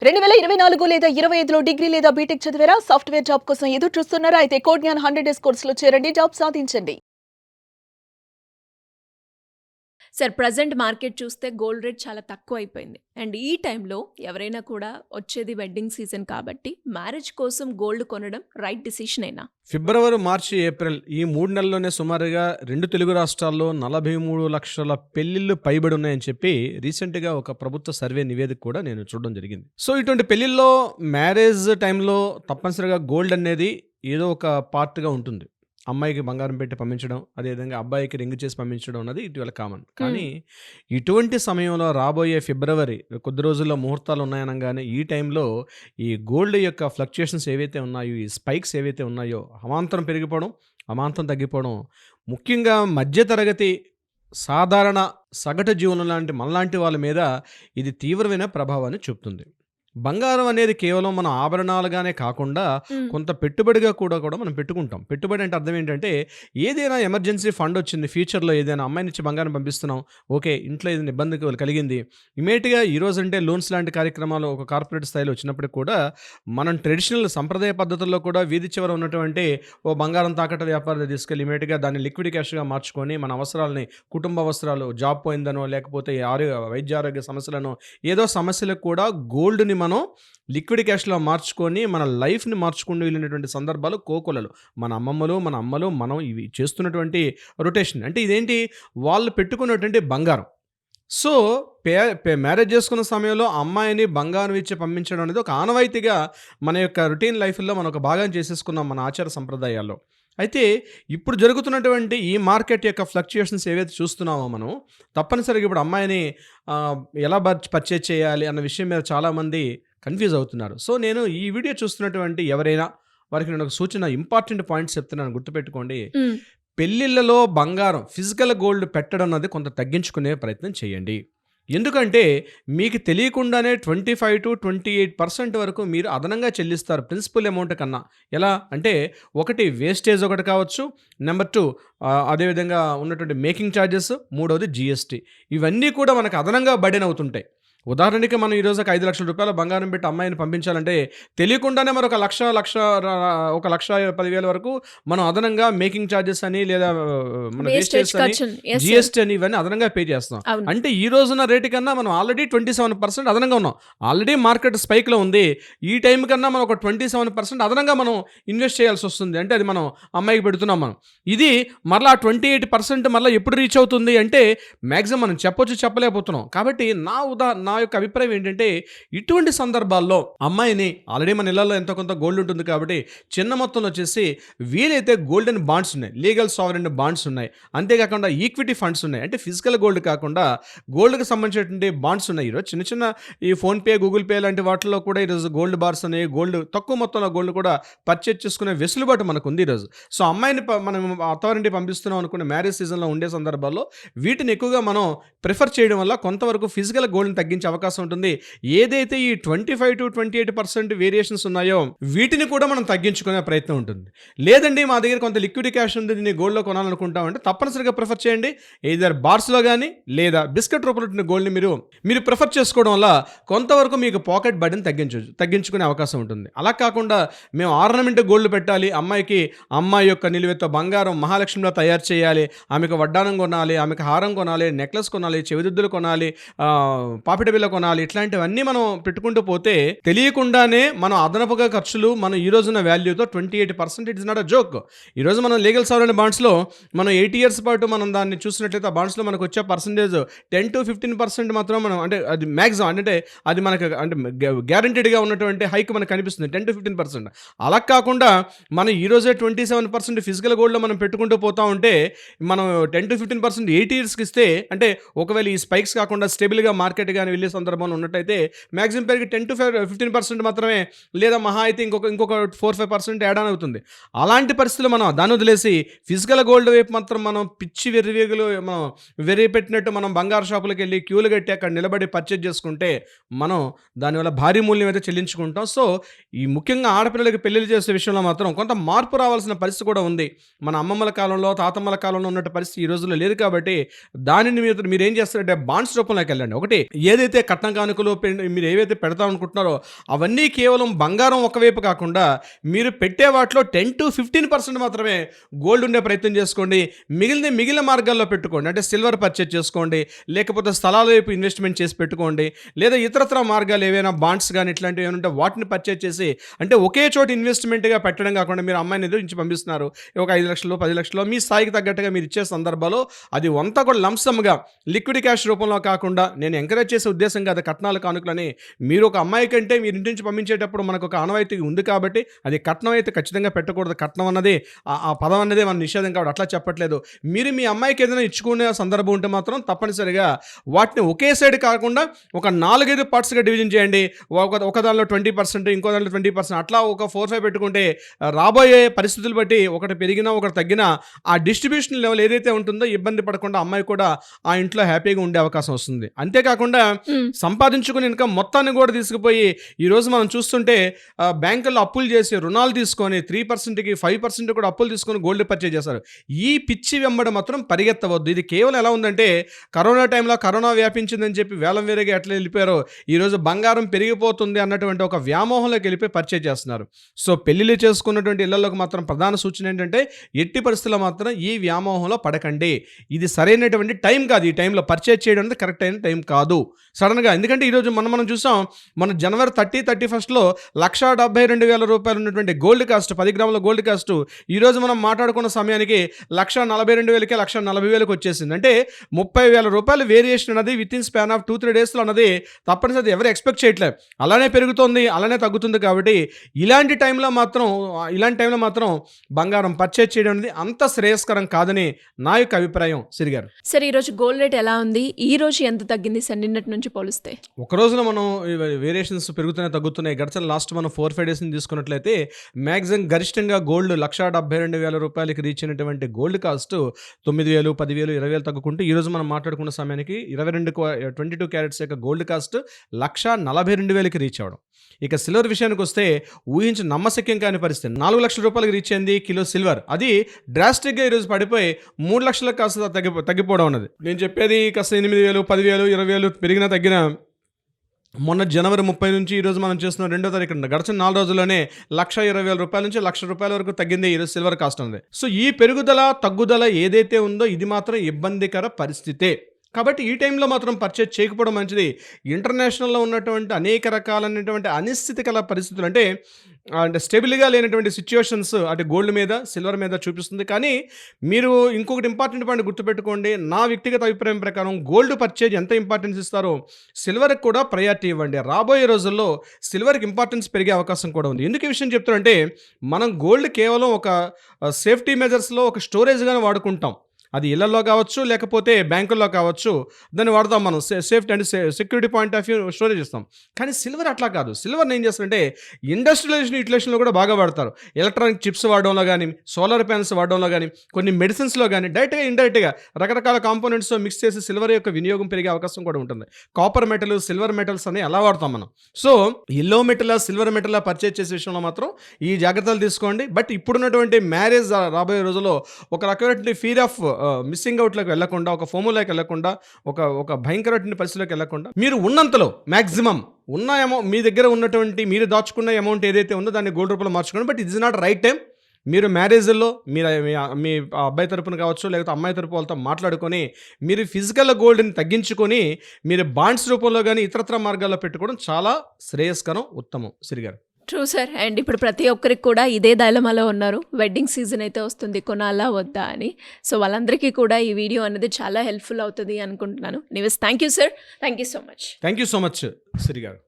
2024 లేదా 25లో డిగ్రీ లేదా బీటెక్ చదివారా? సాఫ్ట్‌వేర్ జాబ్ కోసం ఎదురు చూస్తున్నారా? అయితే కోడ్‌జ్ఞాన్ 100 డేస్ కోర్సులో చేరండి. జాబ్ సాధించండి. సార్ ప్రెజెంట్ మార్కెట్ చూస్తే గోల్డ్ రేట్ చాలా తక్కువ అయిపోయింది. అండ్ ఈ టైంలో ఎవరైనా కూడా వచ్చేది వెడ్డింగ్ సీజన్ కాబట్టి మ్యారేజ్ కోసం గోల్డ్ కొనడం రైట్ డిసిషనేనా? ఫిబ్రవరి, మార్చి, ఏప్రిల్ ఈ 3 నెలల్లోనే సుమారుగా 2 తెలుగు రాష్ట్రాల్లో 43 లక్షల పెళ్లిళ్ళు పైబడి ఉన్నాయని చెప్పి రీసెంట్‌గా ఒక ప్రభుత్వ సర్వే నివేదిక కూడా నేను చూడడం జరిగింది. సో, ఇటువంటి పెళ్లిల్లో మ్యారేజ్ టైంలో తప్పనిసరిగా గోల్డ్ అనేది ఏదో ఒక పార్ట్‌గా ఉంటుంది. అమ్మాయికి బంగారం పెట్టి పంపించడం, అదేవిధంగా అబ్బాయికి రింగ్ చేసి పంపించడం అన్నది ఇటీవల కామన్. కానీ ఇటువంటి సమయంలో రాబోయే ఫిబ్రవరి కొద్ది రోజుల్లో ముహూర్తాలు ఉన్నాయనగానే ఈ టైంలో ఈ గోల్డ్ యొక్క ఫ్లక్చుయేషన్స్ ఏవైతే ఉన్నాయో, ఈ స్పైక్స్ ఏవైతే ఉన్నాయో అమాంతరం పెరిగిపోవడం, అమాంతం తగ్గిపోవడం, ముఖ్యంగా మధ్యతరగతి సాధారణ సగటు జీవనం లాంటి మనలాంటి వాళ్ళ మీద ఇది తీవ్రమైన ప్రభావాన్ని చూపుతుంది. బంగారం అనేది కేవలం మన ఆభరణాలుగానే కాకుండా హ్మ్. కొంత పెట్టుబడిగా కూడా మనం పెట్టుకుంటాం. పెట్టుబడి అంటే అర్థం ఏంటంటే ఏదైనా ఎమర్జెన్సీ ఫండ్ వచ్చింది, ఫ్యూచర్‌లో ఏదైనా అమ్మాయినిచ్చి బంగారం పంపిస్తున్నాం. ఓకే. ఇంట్లో ఏదైనా ఇబ్బంది కలిగింది. ఇమ్మీడియేట్‌గా ఈరోజంటే లోన్స్ లాంటి కార్యక్రమాలు ఒక కార్పొరేట్ స్థాయిలో వచ్చినప్పటికి కూడా మనం ట్రెడిషనల్ సంప్రదాయ పద్ధతుల్లో కూడా వీధి చివర ఉన్నటువంటి ఓ బంగారం తాకట్టు వ్యాపారాలు తీసుకెళ్ళి ఇమ్మీడియేట్‌గా దాన్ని లిక్విడ్ క్యాష్‌గా మార్చుకొని మన అవసరాలని, కుటుంబ అవసరాలు, జాబ్ పోయిందనో లేకపోతే వైద్య ఆరోగ్య సమస్యలనో ఏదో సమస్యలకు కూడా గోల్డ్‌ని మనం లిక్విడ్ క్యాష్‌లో మార్చుకొని మన లైఫ్‌ని మార్చుకుంటూ వెళ్ళినటువంటి సందర్భాలు కోకొల్లలు. మన అమ్మమ్మలు, మన అమ్మలు, మనం ఇవి చేస్తున్నటువంటి రొటేషన్. అంటే ఇదేంటి, వాళ్ళు పెట్టుకున్నటువంటి బంగారం. సో, పే పే మ్యారేజ్ చేసుకున్న సమయంలో అమ్మాయిని బంగారం ఇచ్చి పంపించడం అనేది ఒక ఆనవాయితీగా మన యొక్క రొటీన్ లైఫ్‌లో మనం ఒక భాగం చేసేసుకున్నాం మన ఆచార సంప్రదాయాల్లో. అయితే ఇప్పుడు జరుగుతున్నటువంటి ఈ మార్కెట్ యొక్క ఫ్లక్చుయేషన్స్ ఏవైతే చూస్తున్నామో మనం, తప్పనిసరిగా ఇప్పుడు అమ్మాయిని ఆహ్, ఎలా పర్చేజ్ చేయాలి అన్న విషయం మీద చాలామంది కన్‌ఫ్యూజ్ అవుతున్నారు. సో, నేను ఈ వీడియో చూస్తున్నటువంటి ఎవరైనా వారికి నేను ఒక సూచన, ఇంపార్టెంట్ పాయింట్స్ చెప్తున్నాను, గుర్తుపెట్టుకోండి. హ్మ్. పెళ్ళిళ్ళలో బంగారం, ఫిజికల్ గోల్డ్ పెట్టడం అన్నది కొంత తగ్గించుకునే ప్రయత్నం చేయండి. ఎందుకంటే మీకు తెలియకుండానే 25-28% వరకు మీరు అదనంగా చెల్లిస్తారు ప్రిన్సిపల్ అమౌంట్ కన్నా. ఎలా అంటే, ఒకటి వేస్టేజ్ ఒకటి కావచ్చు, నెంబర్ 2 అదేవిధంగా ఉన్నటువంటి మేకింగ్ ఛార్జెస్, మూడవది జీఎస్టీ. ఇవన్నీ కూడా మనకు అదనంగా బర్డెన్ అవుతుంటాయి. ఉదాహరణకి మనం ఈరోజు ఒక 5,00,000 బంగారం పెట్టి అమ్మాయిని పంపించాలంటే తెలియకుండానే మరొక ఒక 1,10,000 వరకు మనం అదనంగా మేకింగ్ ఛార్జెస్ అని లేదా మన వేస్టేజ్ వేస్టేజ్ అని, ఖర్చులు. Yes sir. జీఎస్టీ అని ఇవన్నీ అదనంగా పే చేస్తాం. అవును. అంటే ఈ రోజున రేటు కన్నా మనం ఆల్రెడీ 27% అదనంగా ఉన్నాం. ఆల్రెడీ మార్కెట్ స్పైక్‌లో ఉంది. ఈ టైం కన్నా మనం ఒక 27% అదనంగా మనం ఇన్వెస్ట్ చేయాల్సి వస్తుంది. అంటే అది మనం అమ్మాయికి పెడుతున్నాం మనం. ఇది మరలా 28% మరలా ఎప్పుడు రీచ్ అవుతుంది అంటే మాక్సిమం మనం చెప్పలేకపోతున్నాం. కాబట్టి నా యొక్క అభిప్రాయం ఏంటంటే, ఇటువంటి సందర్భాల్లో అమ్మాయిని ఆల్రెడీ మన ఇళ్లలో ఎంతో కొంత గోల్డ్ ఉంటుంది కాబట్టి చిన్న మొత్తంలో వచ్చేసి వీలైతే గోల్డెన్ బాండ్స్ ఉన్నాయి, లీగల్ సావరెన్ బాండ్స్ ఉన్నాయి, అంతేకాకుండా ఈక్విటీ ఫండ్స్ ఉన్నాయి. అంటే ఫిజికల్ గోల్డ్ కాకుండా గోల్డ్కి సంబంధించినటువంటి బాండ్స్ ఉన్నాయి. ఈరోజు చిన్న చిన్న ఈ ఫోన్పే, గూగుల్ పే లాంటి వాటిల్లో కూడా ఈరోజు గోల్డ్ బార్స్ అని, గోల్డ్ తక్కువ మొత్తంలో గోల్డ్ కూడా పర్చేజ్ చేసుకునే వెసులుబాటు మనకు ఉంది ఈరోజు. సో, అమ్మాయిని మనం అత్తవారింటికి పంపిస్తున్నాం అనుకునే మ్యారేజ్ సీజన్లో ఉండే సందర్భాల్లో వీటిని ఎక్కువగా మనం ప్రిఫర్ చేయడం వల్ల కొంతవరకు ఫిజికల్ గోల్డ్ని తగ్గించే అవకాశం ఉంటుంది. ఏదైతే ఈ 25-28% వేరియేషన్స్ ఉన్నాయో వీటిని కూడా మనం తగ్గించుకునే ప్రయత్నం ఉంటుంది. లేదండి మా దగ్గర కొంత లిక్విడ్ క్యాష్ ఉంది, దీన్ని గోల్డ్లో కొనాలనుకుంటామంటే తప్పనిసరిగా ప్రిఫర్ చేయండి. ఎయిదర్ బార్స్లో కానీ లేదా బిస్కెట్ రూపంలో గోల్డ్ని మీరు ప్రిఫర్ చేసుకోవడం వల్ల కొంతవరకు మీకు పాకెట్ బర్డెన్ తగ్గించుకునే అవకాశం ఉంటుంది. అలా కాకుండా మేము ఆర్నమెంట్ గోల్డ్ పెట్టాలి, అమ్మాయి యొక్క నిలువెత్తు బంగారం మహాలక్ష్మిలా తయారు చేయాలి, ఆమెకు వడ్డానం కొనాలి, ఆమెకు హారం కొనాలి, నెక్లెస్ కొనాలి, చెవిదిద్దులు కొనాలి, పాపిట బిళ్ళ కొనాలి, ఇట్లాంటివన్నీ మనం పెట్టుకుంటూ పోతే తెలియకుండానే మనం అదనపుగా ఖర్చులు మనం ఈ రోజున వాల్యూతో 28% ఇట్స్ నాట్ అ జోక్. ఈరోజు మనం లీగల్ సావరెన్ బాండ్స్లో మనం 8 ఇయర్స్ పాటు మనం దాన్ని చూసినట్లయితే ఆ బాండ్స్లో మనకు వచ్చే పర్సెంటేజ్ 10-15% మాత్రం మనం, అంటే అది మ్యాక్సిమం, అంటే అది మనకు అంటే గ్యారంటీడ్గా ఉన్నటువంటి హైక్ మనకు కనిపిస్తుంది 10-15%. అలా కాకుండా మనం ఈరోజే 27% ఫిజికల్ గోల్డ్లో మనం పెట్టుకుంటూ పోతా ఉంటే మనం 10-15% 8 ఇయర్స్కి ఇస్తే, అంటే ఒకవేళ ఈ స్పైక్స్ కాకుండా స్టేబుల్గా మార్కెట్ కానీ వెళ్ళే సందర్భంలో ఉన్నట్టయితే మ్యాక్సిమం పెరిగి 10-15% మాత్రమే, లేదా మహా అయితే ఇంకొక 4-5% యాడ్ ఆన్ అవుతుంది. అలాంటి పరిస్థితుల్లో మనం దాన్ని వదిలేసి ఫిజికల్ గోల్డ్ వైపు మాత్రం మనం పిచ్చి మనం పెట్టినట్టు మనం బంగారు షాపులకు వెళ్ళి క్యూలు కట్టి అక్కడ నిలబడి పర్చేజ్ చేసుకుంటే మనం దానివల్ల భారీ మూల్యం అయితే చెల్లించుకుంటాం. సో, ఈ ముఖ్యంగా ఆడపిల్లలకి పెళ్లిళ్ళు చేసే విషయంలో మాత్రం కొంత మార్పు రావాల్సిన పరిస్థితి కూడా ఉంది. మన అమ్మమ్మల కాలంలో, తాతమ్మల కాలంలో ఉన్నట్టు పరిస్థితి ఈ రోజుల్లో లేదు. కాబట్టి దానిని మీరేం చేస్తారంటే బాండ్స్ రూపంలోకి వెళ్ళండి. ఒకటి ఏదైతే ఏదైతే కట్నం కానుకలు మీరు ఏవైతే పెడతాం అనుకుంటున్నారో అవన్నీ కేవలం బంగారం ఒకవైపు కాకుండా మీరు పెట్టే వాటిలో 10-15% మాత్రమే గోల్డ్ ఉండే ప్రయత్నం చేసుకోండి. మిగిలిన మార్గాల్లో పెట్టుకోండి. అంటే సిల్వర్ పర్చేజ్ చేసుకోండి, లేకపోతే స్థలాల వైపు ఇన్వెస్ట్మెంట్ చేసి పెట్టుకోండి, లేదా ఇతరత్ర మార్గాలు ఏవైనా బాండ్స్ కానీ ఇట్లాంటివి ఏమైనా ఉంటే వాటిని పర్చేజ్ చేసి, అంటే ఒకే చోట ఇన్వెస్ట్మెంట్గా పెట్టడం కాకుండా మీరు అమ్మాయిని ఎదురించి పంపిస్తున్నారు ఒక 5 లక్షలు 10 లక్షలు మీ స్థాయికి తగ్గట్టుగా మీరు ఇచ్చే సందర్భాల్లో అది అంతా కూడా లంసమ్గా లిక్విడ్ క్యాష్ రూపంలో కాకుండా, నేను ఎంకరేజ్ చేసే ఉద్దేశం కాదు కట్నాలు కానుకలని, మీరు ఒక అమ్మాయి కంటే మీరు ఇంటి నుంచి పంపించేటప్పుడు మనకు ఒక ఆనవాయితీ ఉంది కాబట్టి అది కట్నం అయితే ఖచ్చితంగా పెట్టకూడదు. కట్నం అన్నది ఆ పదం అన్నది మన నిషేధం కాబట్టి అట్లా చెప్పట్లేదు. మీరు మీ అమ్మాయికి ఏదైనా ఇచ్చుకునే సందర్భం ఉంటే మాత్రం తప్పనిసరిగా వాటిని ఒకే సైడ్ కాకుండా ఒక 4-5 పార్ట్స్గా డివిజన్ చేయండి. ఒక దానిలో 20%, ఇంకో దానిలో 20%, అట్లా ఒక 4-5 పెట్టుకుంటే రాబోయే పరిస్థితులు బట్టి ఒకటి పెరిగినా ఒకటి తగ్గినా ఆ డిస్ట్రిబ్యూషన్ లెవెల్ ఏదైతే ఉంటుందో ఇబ్బంది పడకుండా అమ్మాయి కూడా ఆ ఇంట్లో హ్యాపీగా ఉండే అవకాశం వస్తుంది. అంతేకాకుండా సంపాదించుకుని ఇంకా మొత్తాన్ని కూడా తీసుకుపోయి ఈరోజు మనం చూస్తుంటే బ్యాంకుల్లో అప్పులు చేసి రుణాలు తీసుకొని 3%కి 5% కూడా అప్పులు తీసుకొని గోల్డ్ పర్చేజ్ చేస్తారు. ఈ పిచ్చి వెంబడి మాత్రం పరిగెత్తవద్దు. ఇది కేవలం ఎలా ఉందంటే కరోనా టైంలో కరోనా వ్యాపించిందని చెప్పి వేలం వేరేగా ఎట్లా వెళ్ళిపోయారో ఈరోజు బంగారం పెరిగిపోతుంది అన్నటువంటి ఒక వ్యామోహంలోకి వెళ్ళిపోయి పర్చేజ్ చేస్తున్నారు. సో పెళ్లిళ్ళు చేసుకున్నటువంటి ఇళ్లలోకి మాత్రం ప్రధాన సూచన ఏంటంటే ఎట్టి పరిస్థితుల్లో మాత్రం ఈ వ్యామోహంలో పడకండి. ఇది సరైనటువంటి టైం కాదు. ఈ టైంలో పర్చేజ్ చేయడం అనేది కరెక్ట్ అయిన టైం కాదు సడన్గా. ఎందుకంటే ఈరోజు మనం చూసాం, మన జనవరి 31st 1,72,000 రూపాయలు ఉన్నటువంటి గోల్డ్ కాస్ట్, 10 గ్రాముల గోల్డ్ కాస్ట్ ఈరోజు మనం మాట్లాడుకున్న సమయానికి 1,42,000కి 1,40,000కి వచ్చేసింది. అంటే 30,000 రూపాయలు వేరియేషన్ అన్నది విత్ ఇన్ స్పాన్ ఆఫ్ 2-3 డేస్లో అన్నది తప్పనిసరి ఎవరు ఎక్స్పెక్ట్ చేయట్లేదు. అలానే పెరుగుతుంది, అలానే తగ్గుతుంది. కాబట్టి ఇలాంటి టైంలో మాత్రం బంగారం పర్చేజ్ చేయడం అనేది అంత శ్రేయస్కరం కాదని నా యొక్క అభిప్రాయం. సిరిగారు సార్, ఈరోజు గోల్డ్ రేట్ ఎలా ఉంది? ఈ రోజు ఎంత తగ్గింది సార్ నిన్నటి నుంచి పోలిస్తే? ఒక రోజున మనం వేరియేషన్స్ పెరుగుతున్నాయి తగ్గుతున్నాయి. గడిచిన లాస్ట్ మనం 4-5 డేస్ తీసుకున్నట్లయితే మ్యాక్సిమం గరిష్టంగా గోల్డ్ 1,72,000 రూపాయలకి రీచ్ అయినటువంటి గోల్డ్ కాస్ట్ 9,000, 10,000, 20,000 తగ్గుకుంటూ ఈరోజు మనం మాట్లాడుకున్న సమయానికి 22 క్యారెట్స్ యొక్క గోల్డ్ కాస్ట్ 1,42,000కి రీచ్ అవ్వడం. ఇక సిల్వర్ విషయానికి వస్తే ఊహించి నమ్మశక్యం కాని పరిస్థితి. 4 లక్షల రూపాయలకి రీచ్ అయింది కిలో సిల్వర్. అది డ్రాస్టిక్గా ఈరోజు పడిపోయి 3 లక్షలకు కాస్త తగ్గిపోవడం అన్నది. నేను చెప్పేది కాస్త 8,000, 10,000, 20,000 పెరిగినా తగ్గినా మొన్న జనవరి 30 నుంచి ఈరోజు మనం చేస్తున్న 2వ తారీఖున గడిచిన 4 రోజుల్లోనే 1,20,000 రూపాయల నుంచి 1,00,000 రూపాయల వరకు తగ్గింది ఈరోజు సిల్వర్ కాస్ట్ అన్నది. సో ఈ పెరుగుదల తగ్గుదల ఏదైతే ఉందో ఇది మాత్రం ఇబ్బందికర పరిస్థితే. కాబట్టి ఈ టైంలో మాత్రం పర్చేజ్ చేయకపోవడం మంచిది. ఇంటర్నేషనల్లో ఉన్నటువంటి అనేక రకాలైనటువంటి అనిశ్చితికర పరిస్థితులు, అంటే స్టెబిల్గా లేనటువంటి సిచ్యువేషన్స్ అటు గోల్డ్ మీద సిల్వర్ మీద చూపిస్తుంది. కానీ మీరు ఇంకొకటి ఇంపార్టెంట్ పాయింట్ గుర్తుపెట్టుకోండి. నా వ్యక్తిగత అభిప్రాయం ప్రకారం గోల్డ్ పర్చేజ్ ఎంత ఇంపార్టెన్స్ ఇస్తారో సిల్వర్కి కూడా ప్రయారిటీ ఇవ్వండి. రాబోయే రోజుల్లో సిల్వర్కి ఇంపార్టెన్స్ పెరిగే అవకాశం కూడా ఉంది. ఎందుకు ఈ విషయం చెప్తానంటే, మనం గోల్డ్ కేవలం ఒక సేఫ్టీ మెజర్స్లో ఒక స్టోరేజ్గానే వాడుకుంటాం. అది ఇళ్లలో కావచ్చు, లేకపోతే బ్యాంకుల్లో కావచ్చు, దాన్ని వాడతాం మనం safety and security point of view storage ఇస్తాం. కానీ సిల్వర్ అట్లా కాదు. సిల్వర్ని ఏం చేస్తారంటే ఇండస్ట్రియలైజేషన్ యూటిలైజేషన్లో కూడా బాగా వాడతారు. ఎలక్ట్రానిక్ చిప్స్ వాడడంలో కానీ, సోలార్ ప్యానల్స్ వాడడంలో కానీ, కొన్ని మెడిసిన్స్లో కానీ డైరెక్ట్గా ఇండైరెక్ట్గా రకరకాల కాంపోనెంట్స్తో మిక్స్ చేసి సిల్వర్ యొక్క వినియోగం పెరిగే అవకాశం కూడా ఉంటుంది. కాపర్ మెటల్, సిల్వర్ మెటల్స్ అని అలా వాడతాం మనం. So yellow metal, silver metal purchase చేసే విషయంలో మాత్రం ఈ జాగ్రత్తలు తీసుకోండి. బట్ ఇప్పుడున్నటువంటి మ్యారేజ్ రాబోయే రోజుల్లో ఒక రకమైనటువంటి ఫీర్ ఆఫ్ మిస్సింగ్ అవుట్లోకి వెళ్లకుండా, ఒక ఫోములోకి వెళ్లకుండా, ఒక భయంకరమైన పరిస్థితిలోకి వెళ్లకుండా మీరు ఉన్నంతలో మ్యాక్సిమం ఉన్న మీ దగ్గర ఉన్నటువంటి మీరు దాచుకున్న అమౌంట్ ఏదైతే ఉందో దాన్ని గోల్డ్ రూపంలో మార్చుకోండి. But it is not right time. మీరు మ్యారేజ్ల్లో మీ అబ్బాయి తరపున కావచ్చు, లేకపోతే అమ్మాయి తరపు వాళ్ళతో మాట్లాడుకొని మీరు ఫిజికల్ గోల్డ్ని తగ్గించుకొని మీరు బాండ్స్ రూపంలో కానీ ఇతరత్ర మార్గాల్లో పెట్టుకోవడం చాలా శ్రేయస్కరం, ఉత్తమం. సిరిగారు ట్రూ సార్. అండ్ ఇప్పుడు ప్రతి ఒక్కరికి కూడా ఇదే డైలమాలో ఉన్నారు. వెడ్డింగ్ సీజన్ అయితే వస్తుంది, కొనాలా వద్దా అని. సో వాళ్ళందరికీ కూడా ఈ వీడియో అనేది చాలా హెల్ప్ఫుల్ అవుతుంది అనుకుంటున్నాను. Nives, thank you sir. Thank you so much. Thank you so much సిరిగారు.